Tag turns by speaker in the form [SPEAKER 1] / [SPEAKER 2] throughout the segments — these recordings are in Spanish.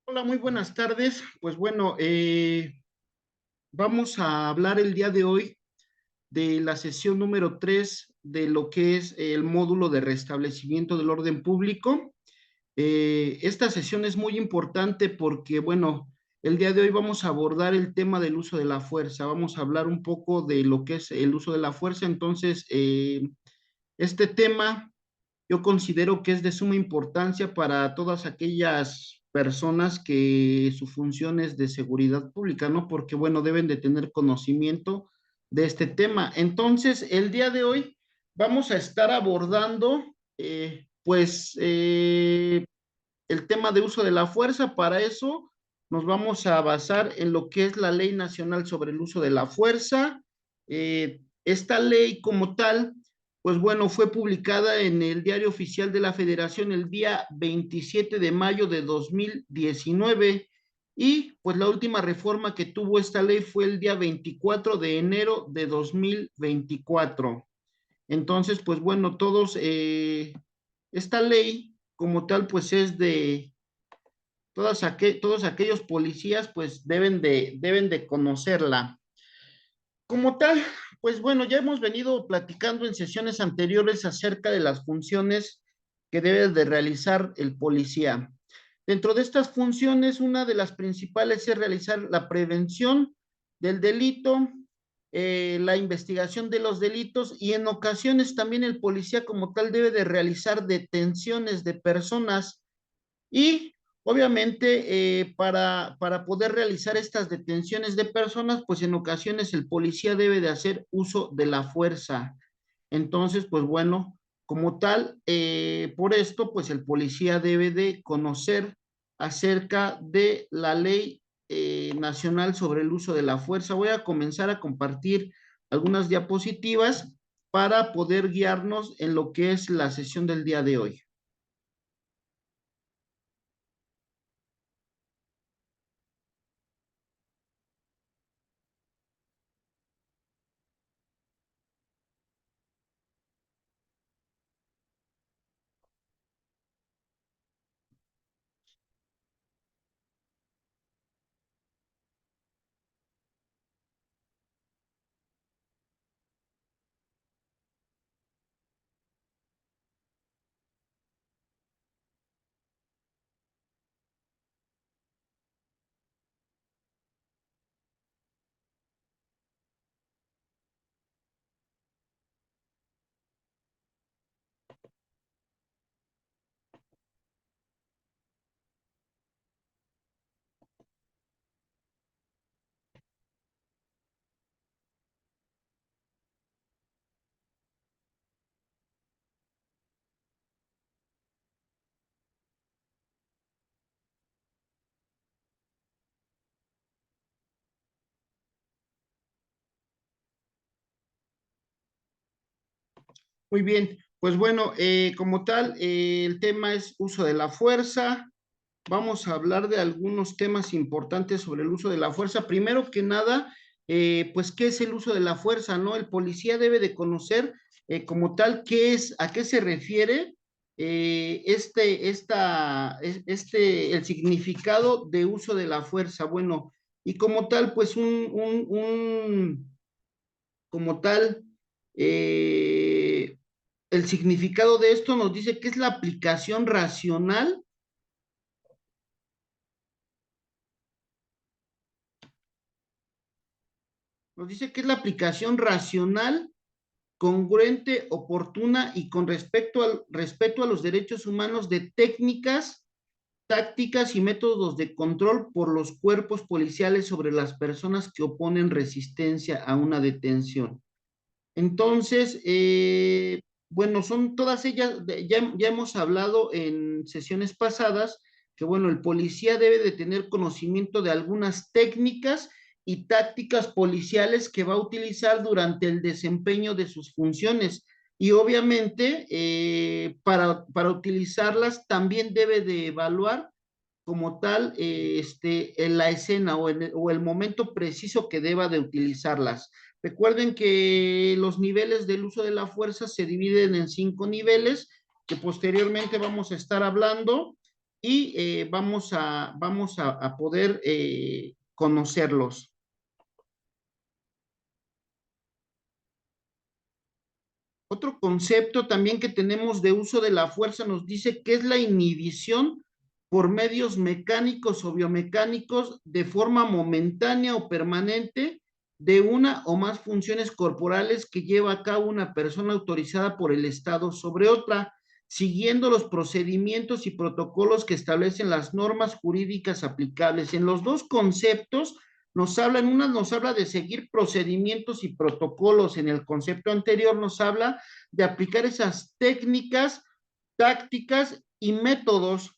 [SPEAKER 1] Hola, muy buenas tardes. Pues bueno, vamos a hablar el día de hoy de la sesión número 3 de lo que es el módulo de restablecimiento del orden público. Esta sesión es muy importante porque, bueno, el día de hoy vamos a abordar el tema del uso de la fuerza. Vamos a hablar un poco de lo que es el uso de la fuerza. Entonces, este tema yo considero que es de suma importancia para todas aquellas personas que su función es de seguridad pública, ¿no? Porque, bueno, deben de tener conocimiento de este tema. Entonces, el día de hoy vamos a estar abordando, el tema de uso de la fuerza. Para eso nos vamos a basar en lo que es la Ley Nacional sobre el Uso de la Fuerza. Esta ley como tal, pues bueno, fue publicada en el Diario Oficial de la Federación el día 27 de mayo de 2019 y pues la última reforma que tuvo esta ley fue el día 24 de enero de 2024. Entonces, pues bueno, esta ley como tal, pues es de todos aquellos policías, pues deben de conocerla. Como tal, pues bueno, ya hemos venido platicando en sesiones anteriores acerca de las funciones que debe de realizar el policía. Dentro de estas funciones, una de las principales es realizar la prevención del delito, la investigación de los delitos y en ocasiones también el policía como tal debe de realizar detenciones de personas y obviamente para poder realizar estas detenciones de personas, pues en ocasiones el policía debe de hacer uso de la fuerza. Entonces, pues bueno, como tal, por esto, pues el policía debe de conocer acerca de la ley nacional sobre el uso de la fuerza. Voy a comenzar a compartir algunas diapositivas para poder guiarnos en lo que es la sesión del día de hoy. Muy bien, pues bueno, como tal, el tema es uso de la fuerza. Vamos a hablar de algunos temas importantes sobre el uso de la fuerza. Primero que nada, pues, ¿qué es el uso de la fuerza, no? El policía debe de conocer como tal qué es, a qué se refiere el significado de uso de la fuerza. Bueno, y como tal, pues como tal, eh, el significado de esto nos dice que es la aplicación racional, nos dice que es la aplicación racional, congruente, oportuna y con respecto al respeto a los derechos humanos de técnicas, tácticas y métodos de control por los cuerpos policiales sobre las personas que oponen resistencia a una detención. Entonces, bueno, son todas ellas, ya hemos hablado en sesiones pasadas que, bueno, el policía debe de tener conocimiento de algunas técnicas y tácticas policiales que va a utilizar durante el desempeño de sus funciones. Y obviamente, para utilizarlas, también debe de evaluar como tal en la escena o el momento preciso que deba de utilizarlas. Recuerden que los niveles del uso de la fuerza se dividen en 5 niveles que posteriormente vamos a estar hablando y vamos a poder conocerlos. Otro concepto también que tenemos de uso de la fuerza nos dice que es la inhibición por medios mecánicos o biomecánicos de forma momentánea o permanente de una o más funciones corporales que lleva a cabo una persona autorizada por el Estado sobre otra, siguiendo los procedimientos y protocolos que establecen las normas jurídicas aplicables. En los dos conceptos en una nos habla de seguir procedimientos y protocolos, en el concepto anterior nos habla de aplicar esas técnicas, tácticas y métodos.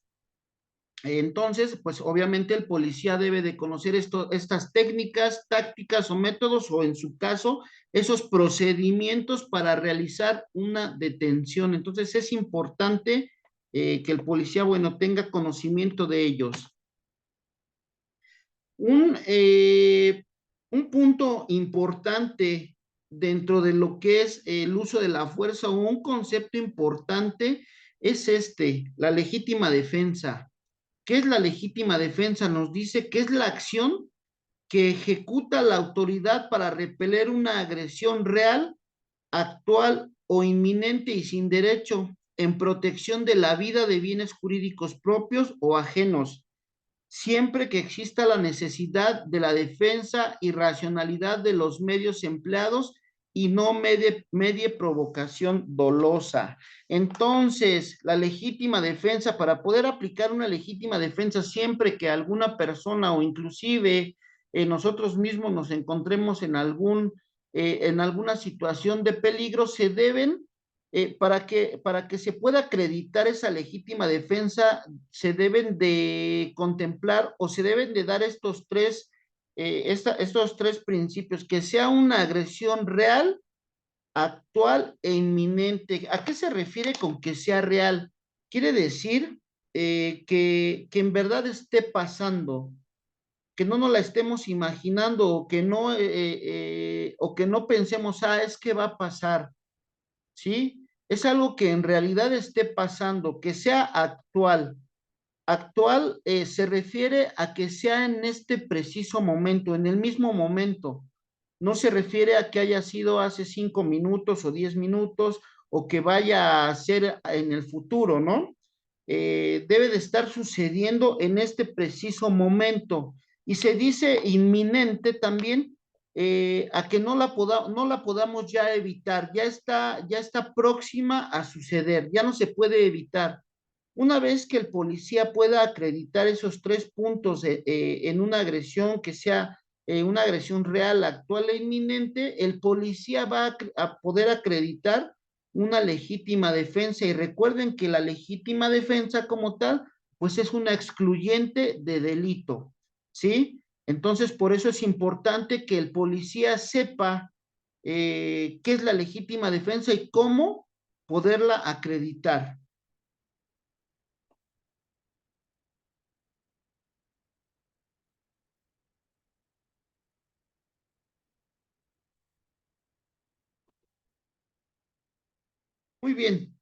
[SPEAKER 1] Entonces, pues obviamente el policía debe de conocer estas técnicas, tácticas o métodos, o en su caso, esos procedimientos para realizar una detención. Entonces es importante que el policía, bueno, tenga conocimiento de ellos. Un, eh, un punto importante dentro de lo que es el uso de la fuerza, o un concepto importante, es la legítima defensa. ¿Qué es la legítima defensa? Nos dice que es la acción que ejecuta la autoridad para repeler una agresión real, actual o inminente y sin derecho en protección de la vida, de bienes jurídicos propios o ajenos, siempre que exista la necesidad de la defensa y racionalidad de los medios empleados y no medie provocación dolosa. Entonces, la legítima defensa, para poder aplicar una legítima defensa siempre que alguna persona o inclusive nosotros mismos nos encontremos en alguna situación de peligro, se deben para que se pueda acreditar esa legítima defensa, se deben de contemplar o se deben de dar estos tres principios: que sea una agresión real, actual e inminente. ¿A qué se refiere con que sea real? Quiere decir que en verdad esté pasando, que no nos la estemos imaginando, o que no pensemos, es que va a pasar. ¿Sí? Es algo que en realidad esté pasando, que sea actual. Actual se refiere a que sea en este preciso momento, en el mismo momento. No se refiere a que haya sido hace 5 minutos o 10 minutos, o que vaya a ser en el futuro, ¿no? Debe de estar sucediendo en este preciso momento. Y se dice inminente también, a que no la podamos ya evitar, ya está próxima a suceder, ya no se puede evitar. Una vez que el policía pueda acreditar esos tres puntos en una agresión que sea una agresión real, actual e inminente, el policía va a poder acreditar una legítima defensa. Y recuerden que la legítima defensa como tal, pues es una excluyente de delito, ¿sí? Entonces, por eso es importante que el policía sepa qué es la legítima defensa y cómo poderla acreditar. Muy bien.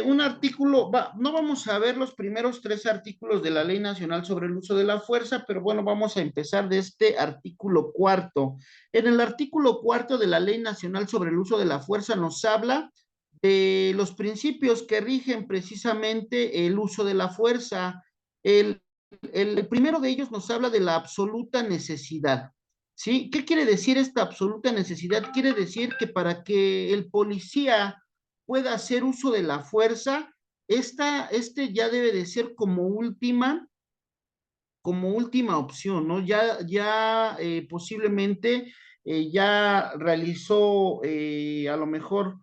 [SPEAKER 1] Un artículo, no vamos a ver los primeros tres artículos de la Ley Nacional sobre el Uso de la Fuerza, pero bueno, vamos a empezar de este artículo cuarto. En el artículo cuarto de la Ley Nacional sobre el Uso de la Fuerza nos habla de los principios que rigen precisamente el uso de la fuerza. El, el primero de ellos nos habla de la absoluta necesidad. ¿Sí? ¿Qué quiere decir esta absoluta necesidad? Quiere decir que para que el policía pueda hacer uso de la fuerza, este ya debe de ser como última opción, ¿no? Ya posiblemente ya realizó, a lo mejor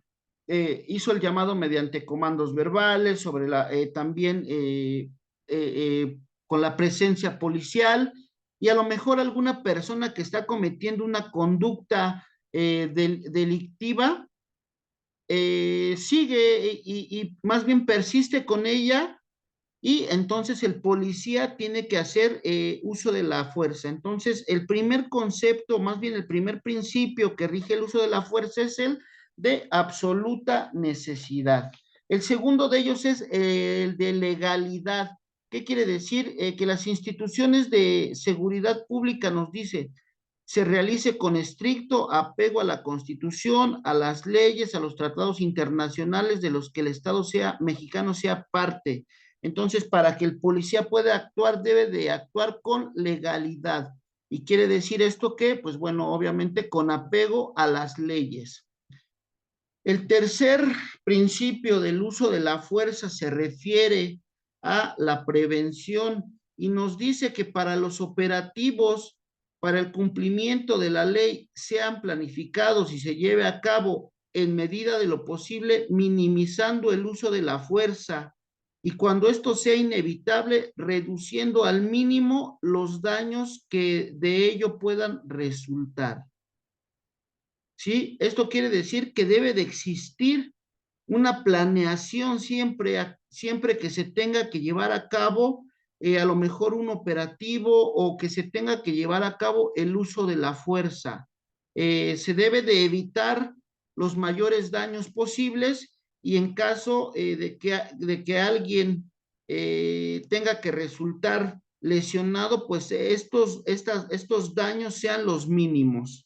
[SPEAKER 1] hizo el llamado mediante comandos verbales, también con la presencia policial, y a lo mejor alguna persona que está cometiendo una conducta delictiva sigue y más bien persiste con ella, y entonces el policía tiene que hacer uso de la fuerza. Entonces, el primer concepto, más bien el primer principio que rige el uso de la fuerza, es el de absoluta necesidad. El segundo de ellos es el de legalidad. ¿Qué quiere decir? Que las instituciones de seguridad pública nos dice, se realice con estricto apego a la Constitución, a las leyes, a los tratados internacionales de los que el Estado mexicano sea parte. Entonces, para que el policía pueda actuar, debe de actuar con legalidad. ¿Y quiere decir esto qué? Pues bueno, obviamente con apego a las leyes. El tercer principio del uso de la fuerza se refiere a la prevención y nos dice que para los operativos, para el cumplimiento de la ley, sean planificados y se lleve a cabo en medida de lo posible, minimizando el uso de la fuerza y cuando esto sea inevitable, reduciendo al mínimo los daños que de ello puedan resultar. ¿Sí? Esto quiere decir que debe de existir una planeación siempre que se tenga que llevar a cabo a lo mejor un operativo o que se tenga que llevar a cabo el uso de la fuerza. Se debe de evitar los mayores daños posibles y en caso de que alguien tenga que resultar lesionado, pues estos daños sean los mínimos.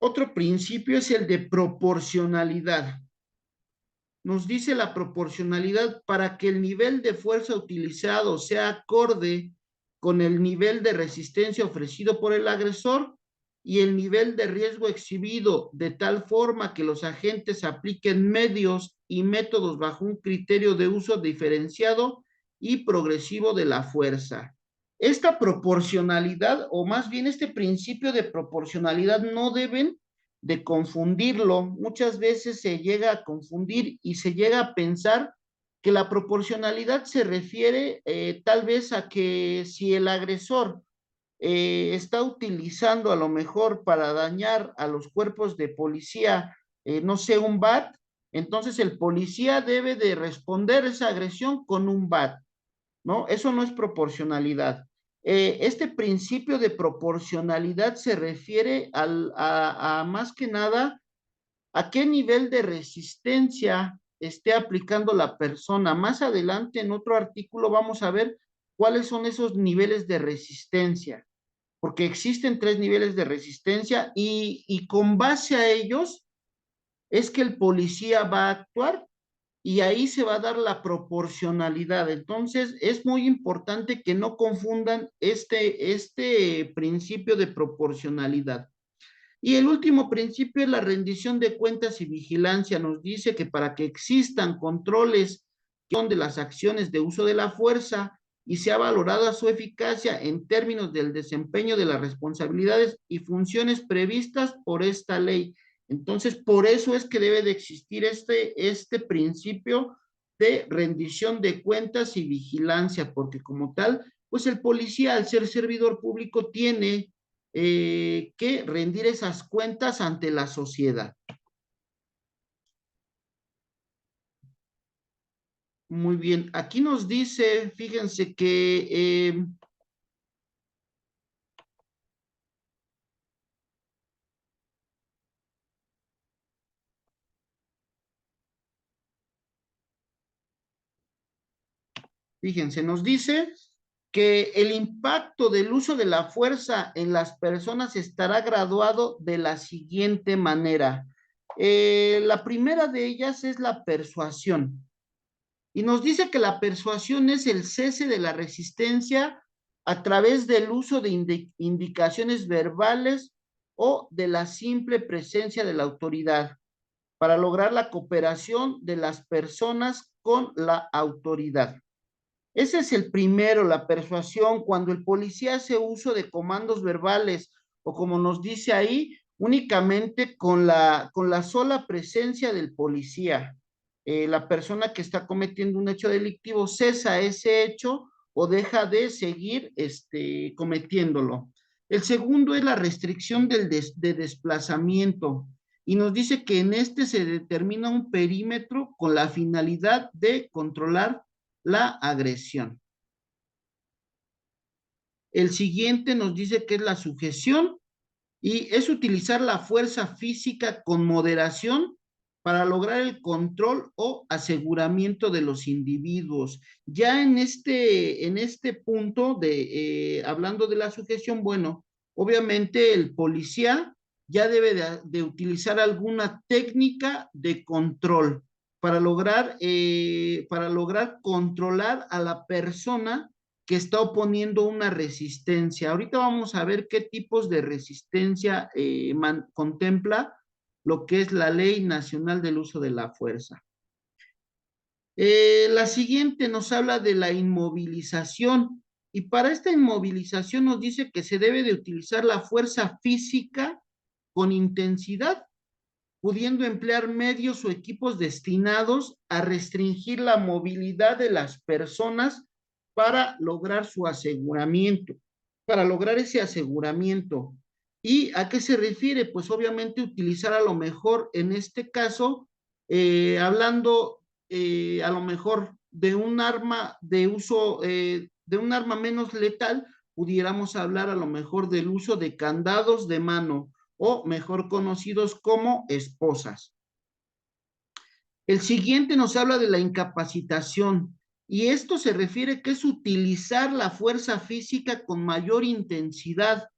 [SPEAKER 1] Otro principio es el de proporcionalidad. Nos dice la proporcionalidad para que el nivel de fuerza utilizado sea acorde con el nivel de resistencia ofrecido por el agresor y el nivel de riesgo exhibido, de tal forma que los agentes apliquen medios y métodos bajo un criterio de uso diferenciado y progresivo de la fuerza. Esta proporcionalidad, o más bien este principio de proporcionalidad, no deben de confundirlo. Muchas veces se llega a confundir y se llega a pensar que la proporcionalidad se refiere tal vez a que si el agresor está utilizando a lo mejor para dañar a los cuerpos de policía, no sé, un bat, entonces el policía debe de responder esa agresión con un bat. ¿No? Eso no es proporcionalidad. Este principio de proporcionalidad se refiere a más que nada a qué nivel de resistencia esté aplicando la persona. Más adelante en otro artículo vamos a ver cuáles son esos niveles de resistencia, porque existen 3 niveles de resistencia y con base a ellos es que el policía va a actuar y ahí se va a dar la proporcionalidad. Entonces, es muy importante que no confundan este principio de proporcionalidad. Y el último principio es la rendición de cuentas y vigilancia. Nos dice que para que existan controles de las acciones de uso de la fuerza y sea valorada su eficacia en términos del desempeño de las responsabilidades y funciones previstas por esta ley. Entonces, por eso es que debe de existir este principio de rendición de cuentas y vigilancia, porque como tal, pues el policía, al ser servidor público, tiene que rendir esas cuentas ante la sociedad. Muy bien, aquí nos dice, fíjense que fíjense, nos dice que el impacto del uso de la fuerza en las personas estará graduado de la siguiente manera. La primera de ellas es la persuasión. Y nos dice que la persuasión es el cese de la resistencia a través del uso de indicaciones verbales o de la simple presencia de la autoridad para lograr la cooperación de las personas con la autoridad. Ese es el primero, la persuasión, cuando el policía hace uso de comandos verbales o como nos dice ahí, únicamente con la sola presencia del policía. La persona que está cometiendo un hecho delictivo cesa ese hecho o deja de seguir cometiéndolo. El segundo es la restricción de desplazamiento y nos dice que en este se determina un perímetro con la finalidad de controlar la agresión. El siguiente nos dice que es la sujeción y es utilizar la fuerza física con moderación para lograr el control o aseguramiento de los individuos. Ya en este punto hablando de la sujeción, bueno, obviamente el policía ya debe de utilizar alguna técnica de control para lograr controlar a la persona que está oponiendo una resistencia. Ahorita vamos a ver qué tipos de resistencia contempla lo que es la Ley Nacional del Uso de la Fuerza. La siguiente nos habla de la inmovilización y para esta inmovilización nos dice que se debe de utilizar la fuerza física con intensidad, pudiendo emplear medios o equipos destinados a restringir la movilidad de las personas para lograr su aseguramiento, para lograr ese aseguramiento. ¿Y a qué se refiere? Pues obviamente utilizar a lo mejor en este caso, hablando a lo mejor de un arma de uso, de un arma menos letal, pudiéramos hablar a lo mejor del uso de candados de mano o mejor conocidos como esposas. El siguiente nos habla de la incapacitación y esto se refiere que es utilizar la fuerza física con mayor intensidad,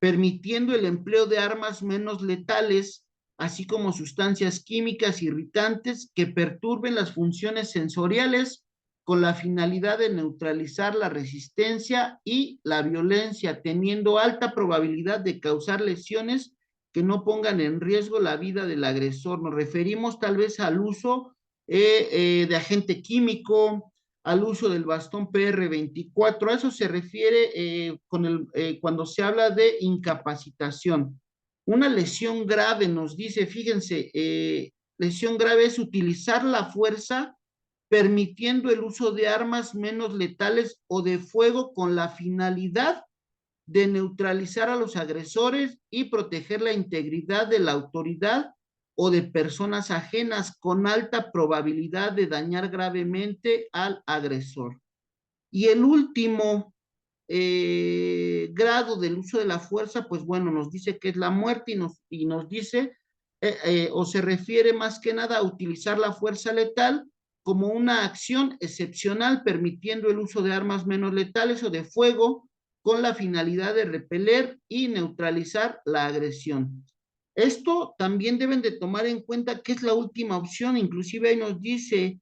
[SPEAKER 1] permitiendo el empleo de armas menos letales, así como sustancias químicas irritantes que perturben las funciones sensoriales con la finalidad de neutralizar la resistencia y la violencia, teniendo alta probabilidad de causar lesiones que no pongan en riesgo la vida del agresor. Nos referimos tal vez al uso de agente químico, al uso del bastón PR24. A eso se refiere cuando se habla de incapacitación. Una lesión grave nos dice, fíjense, lesión grave es utilizar la fuerza permitiendo el uso de armas menos letales o de fuego con la finalidad de neutralizar a los agresores y proteger la integridad de la autoridad o de personas ajenas con alta probabilidad de dañar gravemente al agresor. Y el último grado del uso de la fuerza, pues bueno, nos dice que es la muerte y nos dice, o se refiere más que nada a utilizar la fuerza letal como una acción excepcional, permitiendo el uso de armas menos letales o de fuego con la finalidad de repeler y neutralizar la agresión. Esto también deben de tomar en cuenta que es la última opción, inclusive ahí nos dice,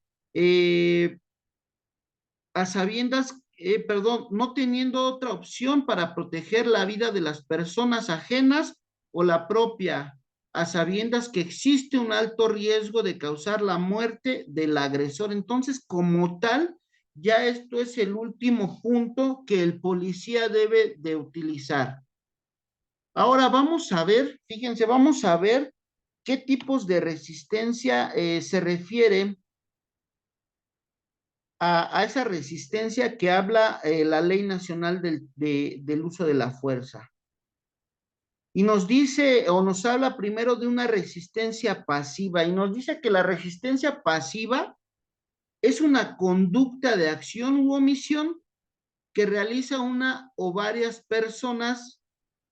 [SPEAKER 1] a sabiendas, perdón, no teniendo otra opción para proteger la vida de las personas ajenas o la propia, a sabiendas que existe un alto riesgo de causar la muerte del agresor. Entonces, como tal, ya esto es el último punto que el policía debe de utilizar. Ahora vamos a ver, fíjense, vamos a ver qué tipos de resistencia se refieren esa resistencia que habla la Ley Nacional del Uso de la Fuerza. Y nos dice, o nos habla primero de una resistencia pasiva, y nos dice que la resistencia pasiva es una conducta de acción u omisión que realiza una o varias personas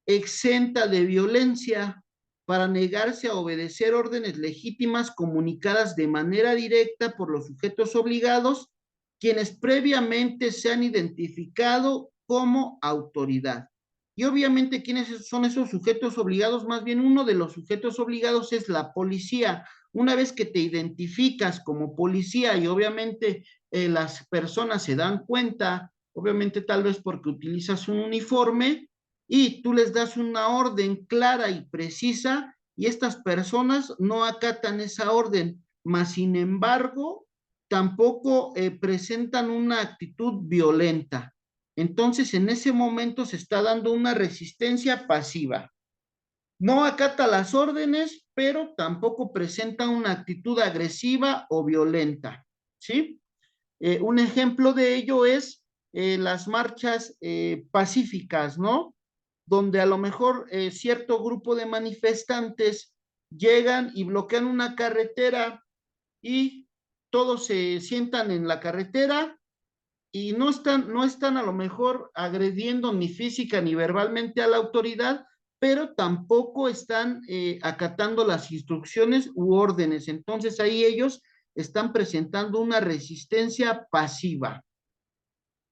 [SPEAKER 1] exenta de violencia para negarse a obedecer órdenes legítimas comunicadas de manera directa por los sujetos obligados, quienes previamente se han identificado como autoridad. Y obviamente, ¿quiénes son esos sujetos obligados? Más bien, uno de los sujetos obligados es la policía. Una vez que te identificas como policía y obviamente las personas se dan cuenta, obviamente tal vez porque utilizas un uniforme, y tú les das una orden clara y precisa y estas personas no acatan esa orden, mas sin embargo tampoco presentan una actitud violenta. Entonces en ese momento se está dando una resistencia pasiva. No acata las órdenes, pero tampoco presenta una actitud agresiva o violenta, ¿sí? Un ejemplo de ello es las marchas pacíficas, ¿no? Donde a lo mejor cierto grupo de manifestantes llegan y bloquean una carretera y todos se sientan en la carretera y no están a lo mejor agrediendo ni física ni verbalmente a la autoridad, pero tampoco están acatando las instrucciones u órdenes. Entonces ahí ellos están presentando una resistencia pasiva.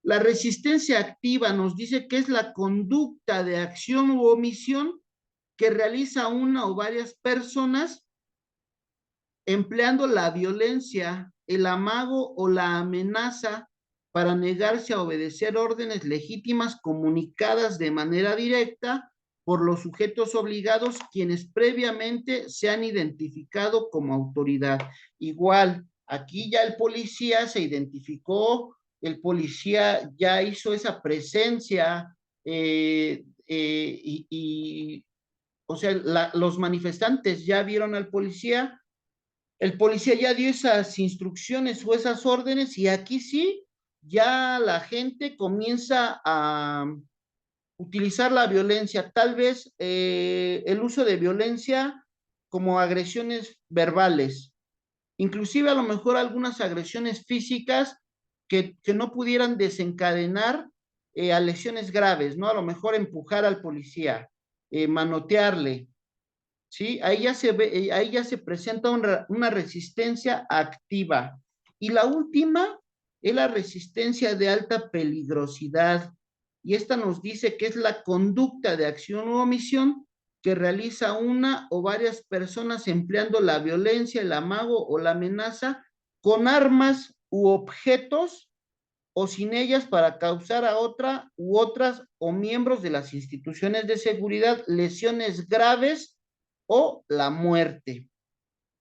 [SPEAKER 1] La resistencia activa nos dice que es la conducta de acción u omisión que realiza una o varias personas empleando la violencia, el amago o la amenaza para negarse a obedecer órdenes legítimas comunicadas de manera directa por los sujetos obligados, quienes previamente se han identificado como autoridad. Igual, aquí ya el policía se identificó, el policía ya hizo esa presencia o sea, los manifestantes ya vieron al policía, el policía ya dio esas instrucciones o esas órdenes y aquí sí, ya la gente comienza a utilizar la violencia, tal vez el uso de violencia como agresiones verbales, inclusive a lo mejor algunas agresiones físicas que no pudieran desencadenar a lesiones graves, ¿no? A lo mejor empujar al policía, manotearle, ¿sí? Ahí ya se ve, ahí ya se presenta una resistencia activa. Y la última es la resistencia de alta peligrosidad. Y esta nos dice que es la conducta de acción u omisión que realiza una o varias personas empleando la violencia, el amago o la amenaza con armas u objetos o sin ellas para causar a otra u otras o miembros de las instituciones de seguridad lesiones graves o la muerte,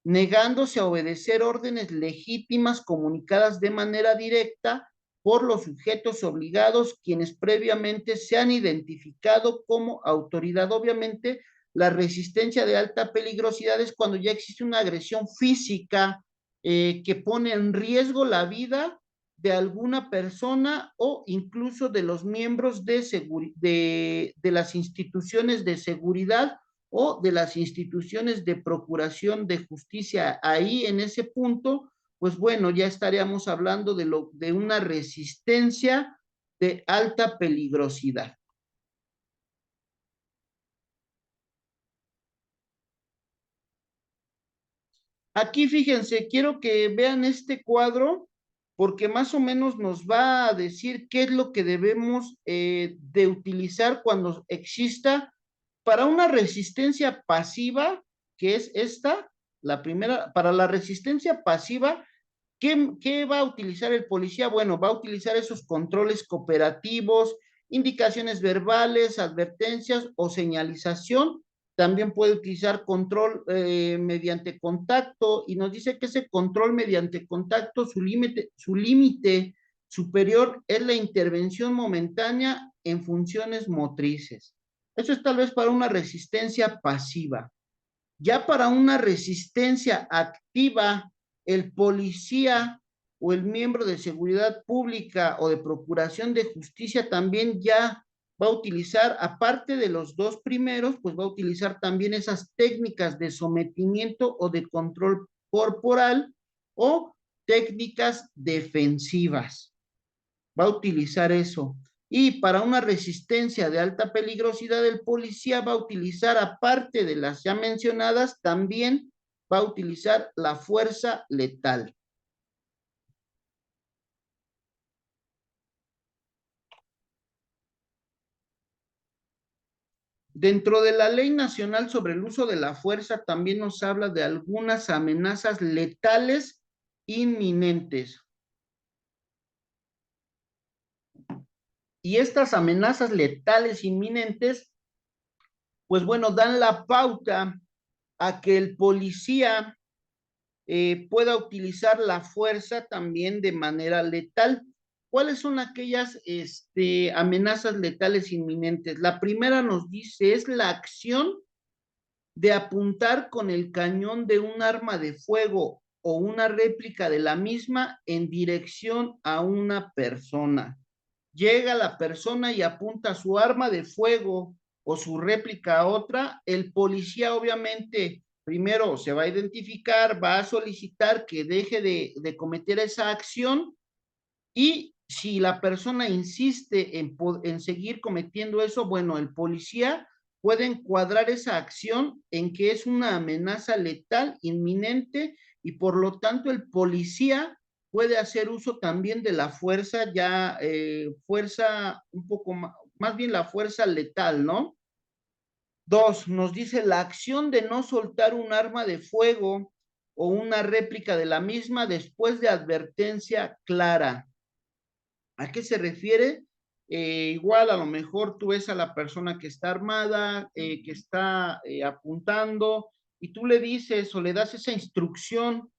[SPEAKER 1] negándose a obedecer órdenes legítimas comunicadas de manera directa por los sujetos obligados, quienes previamente se han identificado como autoridad. Obviamente, la resistencia de alta peligrosidad es cuando ya existe una agresión física que pone en riesgo la vida de alguna persona o incluso de los miembros de las instituciones de seguridad o de las instituciones de procuración de justicia. Ahí en ese punto, pues bueno, ya estaríamos hablando de una resistencia de alta peligrosidad. Aquí fíjense, quiero que vean este cuadro porque más o menos nos va a decir qué es lo que debemos de utilizar cuando exista para una resistencia pasiva, que es esta, la primera, para la resistencia pasiva, ¿qué va a utilizar el policía? Bueno, va a utilizar esos controles cooperativos, indicaciones verbales, advertencias o señalización. También puede utilizar control mediante contacto y nos dice que ese control mediante contacto, su límite superior es la intervención momentánea en funciones motrices. Eso es tal vez para una resistencia pasiva. Ya para una resistencia activa, el policía o el miembro de seguridad pública o de procuración de justicia también ya va a utilizar, aparte de los dos primeros, pues va a utilizar también esas técnicas de sometimiento o de control corporal o técnicas defensivas. Va a utilizar eso. Y para una resistencia de alta peligrosidad, el policía va a utilizar, aparte de las ya mencionadas, también va a utilizar la fuerza letal. Dentro de la Ley Nacional sobre el Uso de la Fuerza también nos habla de algunas amenazas letales inminentes. Y estas amenazas letales inminentes, pues bueno, dan la pauta a que el policía pueda utilizar la fuerza también de manera letal. ¿Cuáles son aquellas amenazas letales inminentes? La primera nos dice es la acción de apuntar con el cañón de un arma de fuego o una réplica de la misma en dirección a una persona. Llega la persona y apunta su arma de fuego o su réplica a otra, el policía obviamente primero se va a identificar, va a solicitar que deje de cometer esa acción y si la persona insiste en seguir cometiendo eso, bueno, el policía puede encuadrar esa acción en que es una amenaza letal inminente y por lo tanto el policía puede hacer uso también de la fuerza, ya fuerza un poco más bien la fuerza letal, ¿no? Dos, nos dice la acción de no soltar un arma de fuego o una réplica de la misma después de advertencia clara. ¿A qué se refiere? Igual a lo mejor tú ves a la persona que está armada, que está apuntando, y tú le dices o le das esa instrucción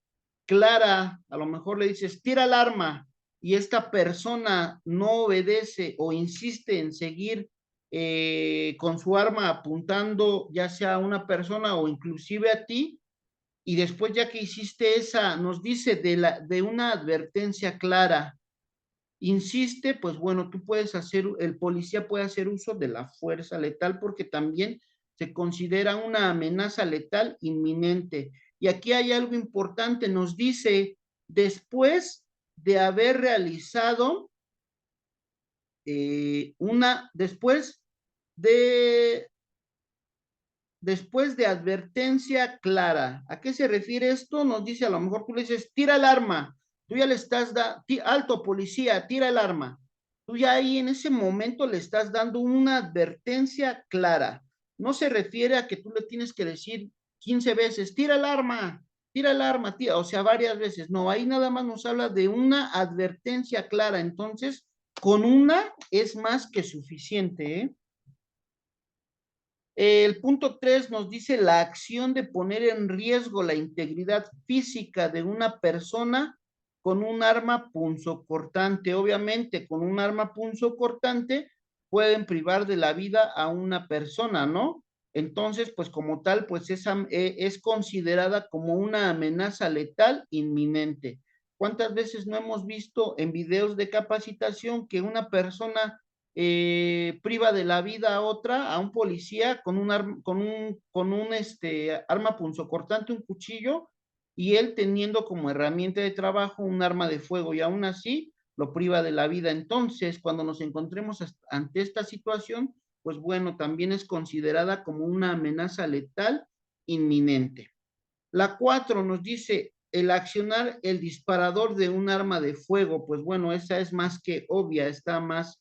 [SPEAKER 1] clara, a lo mejor le dices, tira el arma, y esta persona no obedece o insiste en seguir con su arma apuntando ya sea a una persona o inclusive a ti, y después ya que hiciste esa, nos dice de una advertencia clara, insiste, pues bueno, tú puedes hacer, el policía puede hacer uso de la fuerza letal porque también se considera una amenaza letal inminente. Y aquí hay algo importante, nos dice, después de haber realizado después de advertencia clara. ¿A qué se refiere esto? Nos dice, a lo mejor tú le dices, tira el arma, tú ya le estás dando, alto policía, tira el arma. Tú ya ahí en ese momento le estás dando una advertencia clara. No se refiere a que tú le tienes que decir 15 veces, tira el arma, tira, o sea, varias veces. No, ahí nada más nos habla de una advertencia clara. Entonces, con una es más que suficiente, ¿eh? El punto 3 nos dice la acción de poner en riesgo la integridad física de una persona con un arma punzocortante. Obviamente, con un arma punzocortante pueden privar de la vida a una persona, ¿no? Entonces, pues como tal, pues es considerada como una amenaza letal inminente. ¿Cuántas veces no hemos visto en videos de capacitación que una persona priva de la vida a otra, a un policía con un arma punzocortante, un cuchillo, y él teniendo como herramienta de trabajo un arma de fuego y aún así lo priva de la vida? Entonces, cuando nos encontremos ante esta situación, pues bueno, también es considerada como una amenaza letal inminente. La 4 nos dice el accionar el disparador de un arma de fuego. Pues bueno, esa es más que obvia, está más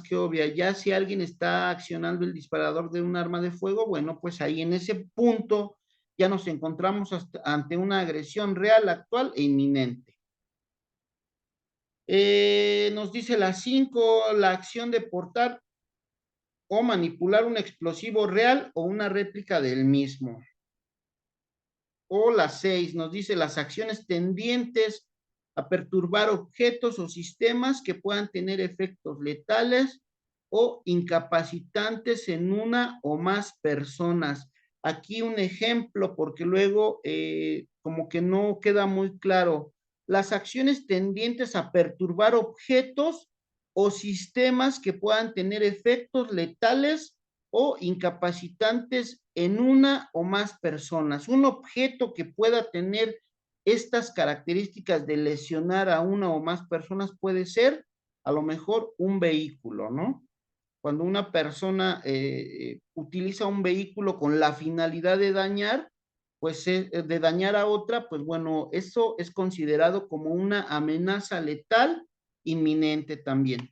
[SPEAKER 1] que obvia. Ya si alguien está accionando el disparador de un arma de fuego, bueno, pues ahí en ese punto ya nos encontramos ante una agresión real, actual e inminente. Nos dice la 5, la acción de portar o manipular un explosivo real o una réplica del mismo. O la 6 nos dice las acciones tendientes a perturbar objetos o sistemas que puedan tener efectos letales o incapacitantes en una o más personas. Aquí un ejemplo, porque luego como que no queda muy claro. Las acciones tendientes a perturbar objetos o sistemas que puedan tener efectos letales o incapacitantes en una o más personas. Un objeto que pueda tener estas características de lesionar a una o más personas puede ser a lo mejor un vehículo, ¿no? Cuando una persona utiliza un vehículo con la finalidad de dañar, pues de dañar a otra, pues bueno, eso es considerado como una amenaza letal inminente también.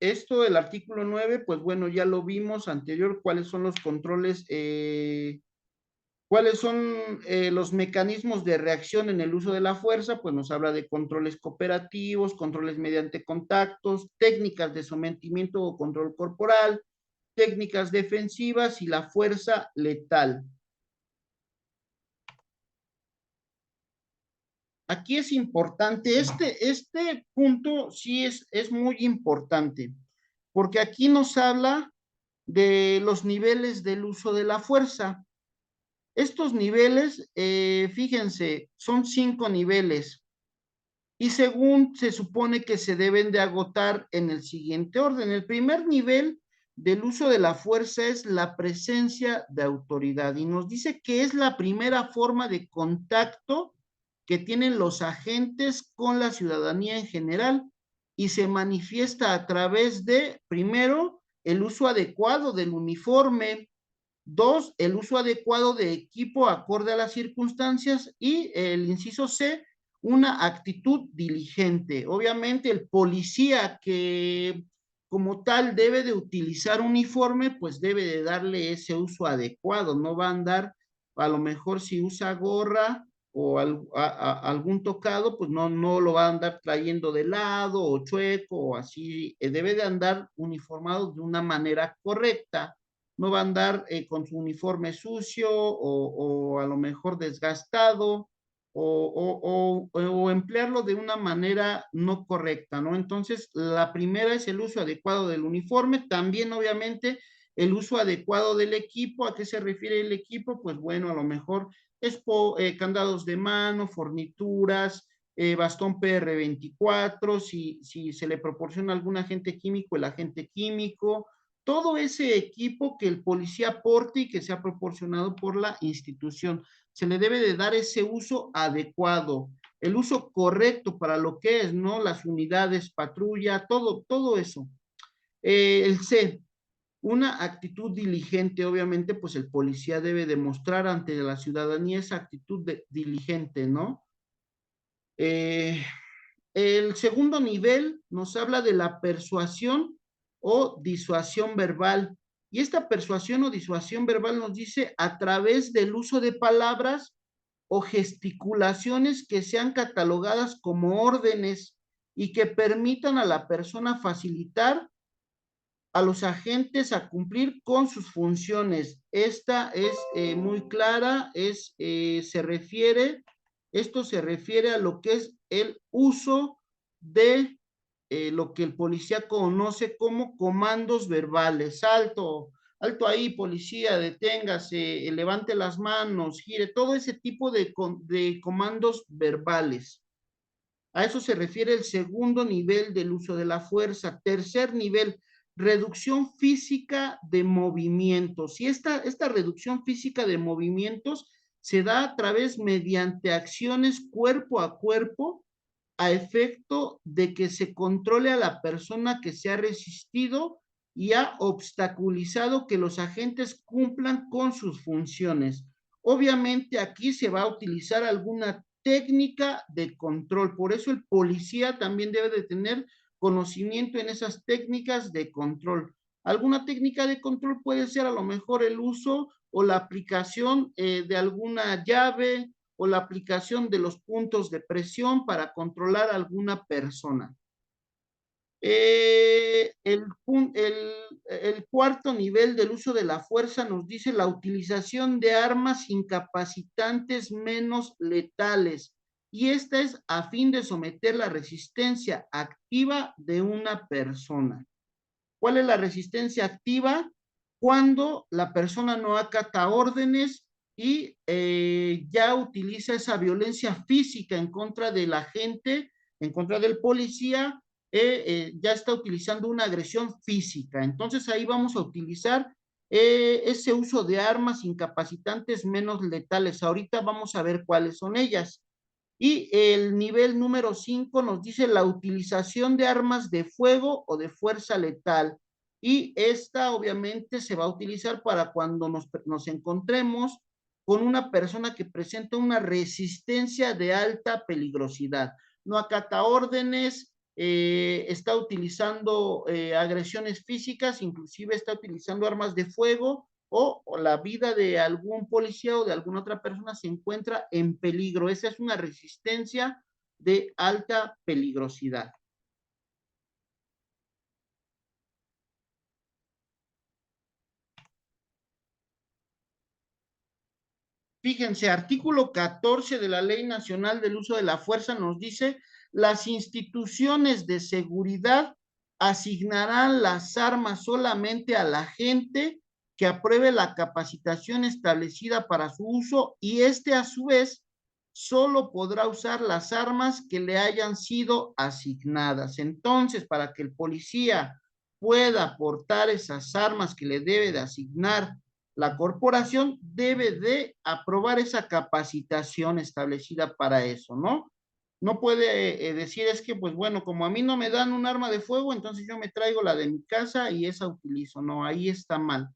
[SPEAKER 1] Esto del artículo 9, pues bueno, ya lo vimos anterior, cuáles son los controles, cuáles son los mecanismos de reacción en el uso de la fuerza, pues nos habla de controles cooperativos, controles mediante contactos, técnicas de sometimiento o control corporal, técnicas defensivas y la fuerza letal. Aquí es importante, este punto sí es muy importante, porque aquí nos habla de los niveles del uso de la fuerza. Estos niveles, fíjense, son 5 niveles y según se supone que se deben de agotar en el siguiente orden. El primer nivel del uso de la fuerza es la presencia de autoridad y nos dice que es la primera forma de contacto que tienen los agentes con la ciudadanía en general y se manifiesta a través de, primero, el uso adecuado del uniforme, dos, el uso adecuado de equipo acorde a las circunstancias y el inciso C, una actitud diligente. Obviamente el policía que como tal debe de utilizar uniforme, pues debe de darle ese uso adecuado, no va a andar, a lo mejor si usa gorra o algún tocado, pues no lo va a andar trayendo de lado o chueco o así, debe de andar uniformado de una manera correcta, no va a andar con su uniforme sucio o a lo mejor desgastado o emplearlo de una manera no correcta, ¿no? Entonces, la primera es el uso adecuado del uniforme, también obviamente el uso adecuado del equipo. ¿A qué se refiere el equipo? Pues bueno, a lo mejor es candados de mano, fornituras, bastón PR24, si se le proporciona algún agente químico, el agente químico, todo ese equipo que el policía aporte y que sea proporcionado por la institución. Se le debe de dar ese uso adecuado, el uso correcto para lo que es, ¿no? Las unidades, patrulla, todo eso. El C, una actitud diligente, obviamente, pues el policía debe demostrar ante la ciudadanía esa actitud diligente, ¿no? El segundo nivel nos habla de la persuasión o disuasión verbal. Y esta persuasión o disuasión verbal nos dice a través del uso de palabras o gesticulaciones que sean catalogadas como órdenes y que permitan a la persona facilitar a los agentes a cumplir con sus funciones. Esta es muy clara, esto se refiere a lo que es el uso de lo que el policía conoce como comandos verbales. Alto, alto ahí, policía, deténgase, levante las manos, gire, todo ese tipo de comandos verbales. A eso se refiere el segundo nivel del uso de la fuerza. Tercer nivel, reducción física de movimientos. Y esta reducción física de movimientos se da a través mediante acciones cuerpo a cuerpo a efecto de que se controle a la persona que se ha resistido y ha obstaculizado que los agentes cumplan con sus funciones. Obviamente aquí se va a utilizar alguna técnica de control, por eso el policía también debe de tener conocimiento en esas técnicas de control. Alguna técnica de control puede ser a lo mejor el uso o la aplicación de alguna llave o la aplicación de los puntos de presión para controlar a alguna persona. El cuarto nivel del uso de la fuerza nos dice la utilización de armas incapacitantes menos letales. Y esta es a fin de someter la resistencia activa de una persona. ¿Cuál es la resistencia activa? Cuando la persona no acata órdenes y ya utiliza esa violencia física en contra de la gente, en contra del policía, ya está utilizando una agresión física. Entonces ahí vamos a utilizar ese uso de armas incapacitantes menos letales. Ahorita vamos a ver cuáles son ellas. Y el nivel número 5 nos dice la utilización de armas de fuego o de fuerza letal. Y esta obviamente se va a utilizar para cuando nos encontremos con una persona que presenta una resistencia de alta peligrosidad. No acata órdenes, está utilizando agresiones físicas, inclusive está utilizando armas de fuego o la vida de algún policía o de alguna otra persona se encuentra en peligro. Esa es una resistencia de alta peligrosidad. Fíjense, artículo 14 de la Ley Nacional del Uso de la Fuerza nos dice, las instituciones de seguridad asignarán las armas solamente a la gente que apruebe la capacitación establecida para su uso y este a su vez solo podrá usar las armas que le hayan sido asignadas. Entonces, para que el policía pueda portar esas armas que le debe de asignar la corporación, debe de aprobar esa capacitación establecida para eso, ¿no? No puede decir es que, pues bueno, como a mí no me dan un arma de fuego, entonces yo me traigo la de mi casa y esa utilizo. No, ahí está mal.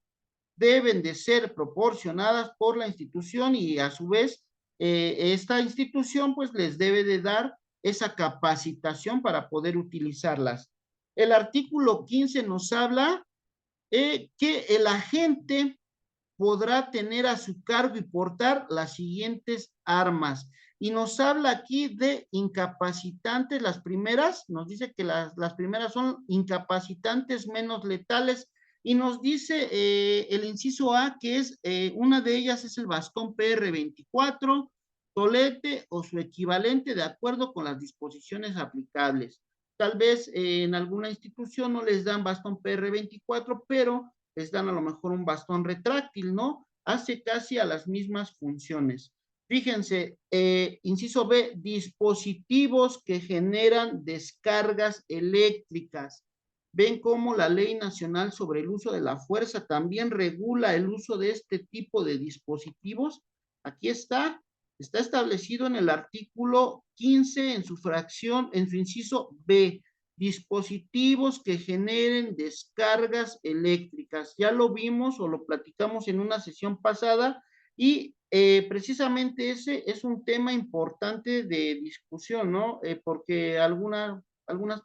[SPEAKER 1] Deben de ser proporcionadas por la institución y a su vez esta institución pues les debe de dar esa capacitación para poder utilizarlas. El artículo 15 nos habla que el agente podrá tener a su cargo y portar las siguientes armas. Y nos habla aquí de incapacitantes, las primeras, nos dice que las primeras son incapacitantes menos letales, y nos dice el inciso A, que es, una de ellas es el bastón PR24, tolete o su equivalente de acuerdo con las disposiciones aplicables. Tal vez en alguna institución no les dan bastón PR24, pero les dan a lo mejor un bastón retráctil, ¿no? Hace casi a las mismas funciones. Fíjense, inciso B, dispositivos que generan descargas eléctricas. Ven cómo la Ley Nacional sobre el Uso de la Fuerza también regula el uso de este tipo de dispositivos. Aquí está establecido en el artículo 15 en su fracción, en su inciso B, dispositivos que generen descargas eléctricas. Ya lo vimos o lo platicamos en una sesión pasada y precisamente ese es un tema importante de discusión, ¿no? Porque algunas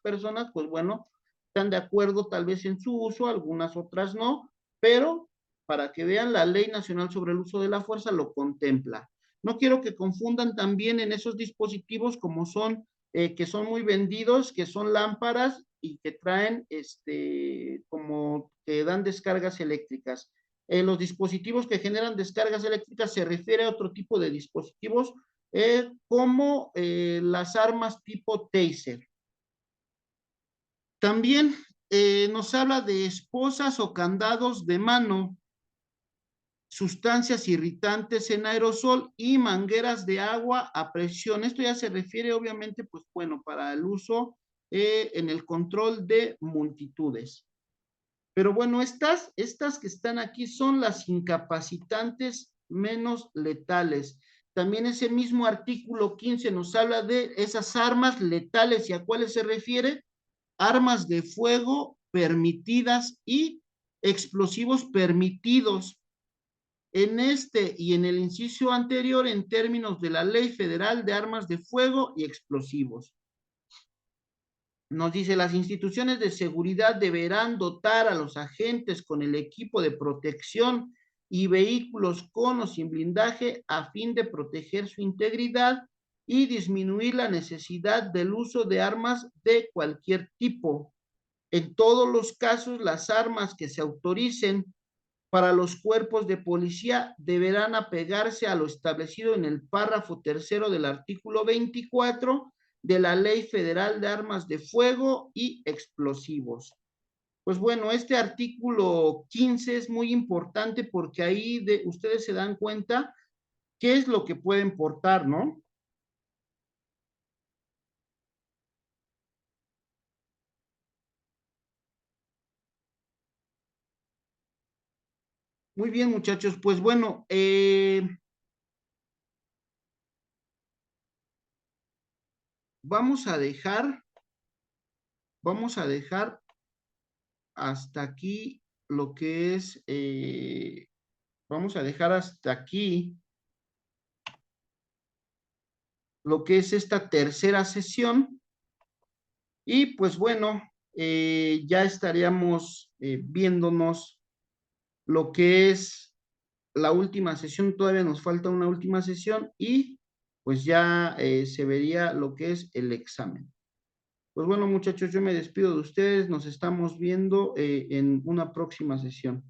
[SPEAKER 1] personas, pues bueno, están de acuerdo tal vez en su uso, algunas otras no, pero para que vean, la Ley Nacional sobre el Uso de la Fuerza lo contempla. No quiero que confundan también en esos dispositivos como son que son muy vendidos, que son lámparas y que traen, como que dan descargas eléctricas. Los dispositivos que generan descargas eléctricas se refiere a otro tipo de dispositivos como las armas tipo taser. También nos habla de esposas o candados de mano, sustancias irritantes en aerosol y mangueras de agua a presión. Esto ya se refiere obviamente, pues bueno, para el uso en el control de multitudes. Pero bueno, estas que están aquí son las incapacitantes menos letales. También ese mismo artículo 15 nos habla de esas armas letales y a cuáles se refiere: armas de fuego permitidas y explosivos permitidos en este y en el inciso anterior en términos de la Ley Federal de Armas de Fuego y Explosivos. Nos dice, las instituciones de seguridad deberán dotar a los agentes con el equipo de protección y vehículos con o sin blindaje a fin de proteger su integridad y disminuir la necesidad del uso de armas de cualquier tipo. En todos los casos, las armas que se autoricen para los cuerpos de policía deberán apegarse a lo establecido en el párrafo tercero del artículo 24 de la Ley Federal de Armas de Fuego y Explosivos. Pues bueno, este artículo 15 es muy importante porque ahí ustedes se dan cuenta qué es lo que pueden portar, ¿no? Muy bien, muchachos, pues bueno, vamos a dejar, vamos a dejar hasta aquí lo que es, vamos a dejar hasta aquí lo que es esta tercera sesión y pues bueno, ya estaríamos viéndonos lo que es la última sesión, todavía nos falta una última sesión y pues ya se vería lo que es el examen. Pues bueno, muchachos, yo me despido de ustedes, nos estamos viendo en una próxima sesión.